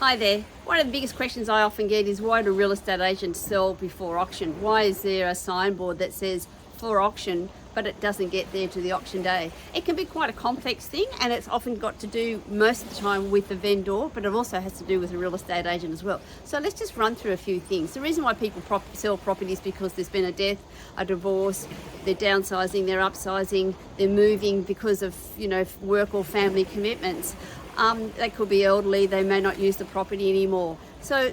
Hi there. One of the biggest questions I often get is, why do real estate agents sell before auction? Why is there a signboard that says for auction, but it doesn't get there to the auction day? It can be quite a complex thing, and it's often got to do most of the time with the vendor, but it also has to do with a real estate agent as well. So let's just run through a few things. The reason why people sell property is because there's been a death, a divorce, they're downsizing, they're upsizing, they're moving because of work or family commitments. They could be elderly, they may not use the property anymore. So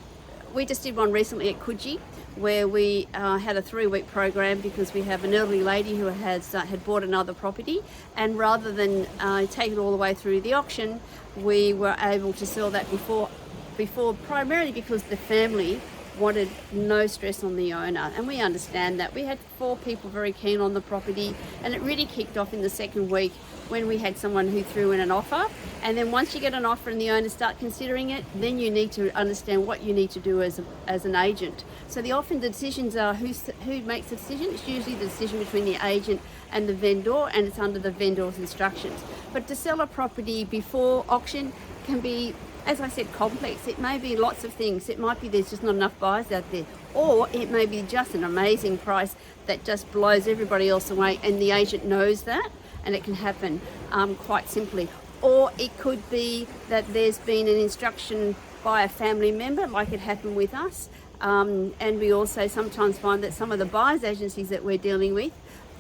we just did one recently at Coogee where we had a 3-week program because we have an elderly lady who had bought another property, and rather than take it all the way through the auction, we were able to sell that before primarily because the family wanted no stress on the owner, and we understand that. We had 4 people very keen on the property, and it really kicked off in the second week when we had someone who threw in an offer. And then once you get an offer and the owners start considering it, then you need to understand what you need to do as an agent. So often the decisions are who makes the decision. It's usually the decision between the agent and the vendor, and it's under the vendor's instructions. But to sell a property before auction can be, as I said, complex. It may be lots of things. It might be there's just not enough buyers out there, or it may be just an amazing price that just blows everybody else away, and the agent knows that, and it can happen quite simply. Or it could be that there's been an instruction by a family member, like it happened with us. And we also sometimes find that some of the buyers agencies that we're dealing with,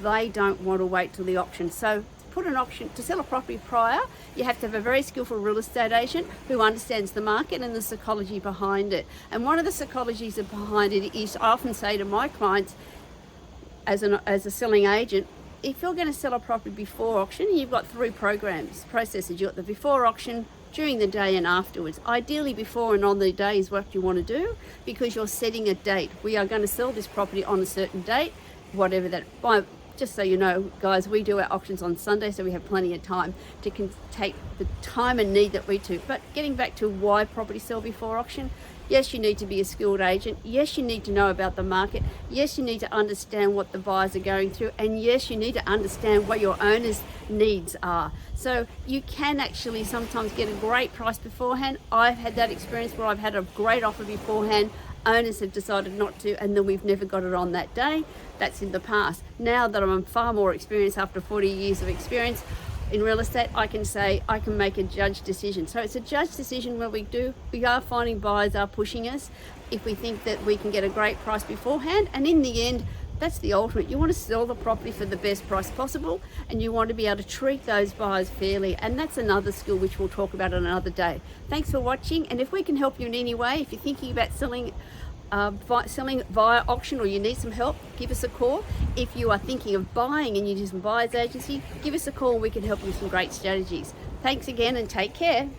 they don't want to wait till the auction. So to sell a property prior, you have to have a very skillful real estate agent who understands the market and the psychology behind it. And one of the psychologies behind it is, I often say to my clients, as a selling agent, if you're going to sell a property before auction, you've got 3 processes. You've got the before auction, during the day, and afterwards. Ideally before and on the day is what you want to do, because you're setting a date. We are going to sell this property on a certain date, whatever that. Just so you know, guys, we do our auctions on Sunday, so we have plenty of time to take the time and need that we do. But getting back to why property sell before auction, yes, you need to be a skilled agent. Yes, you need to know about the market. Yes, you need to understand what the buyers are going through. And yes, you need to understand what your owner's needs are. So you can actually sometimes get a great price beforehand. I've had that experience where I've had a great offer beforehand. Owners have decided not to, and then we've never got it on that day. That's in the past. Now that I'm far more experienced, after 40 years of experience in real estate, I can say I can make a judge decision. So it's a judge decision where we are finding buyers are pushing us if we think that we can get a great price beforehand. And in the end, that's the ultimate. You want to sell the property for the best price possible, and you want to be able to treat those buyers fairly. And that's another skill which we'll talk about on another day. Thanks for watching. And if we can help you in any way, if you're thinking about selling via auction, or you need some help, give us a call. If you are thinking of buying and you need some buyer's agency, give us a call and we can help you with some great strategies. Thanks again, and take care.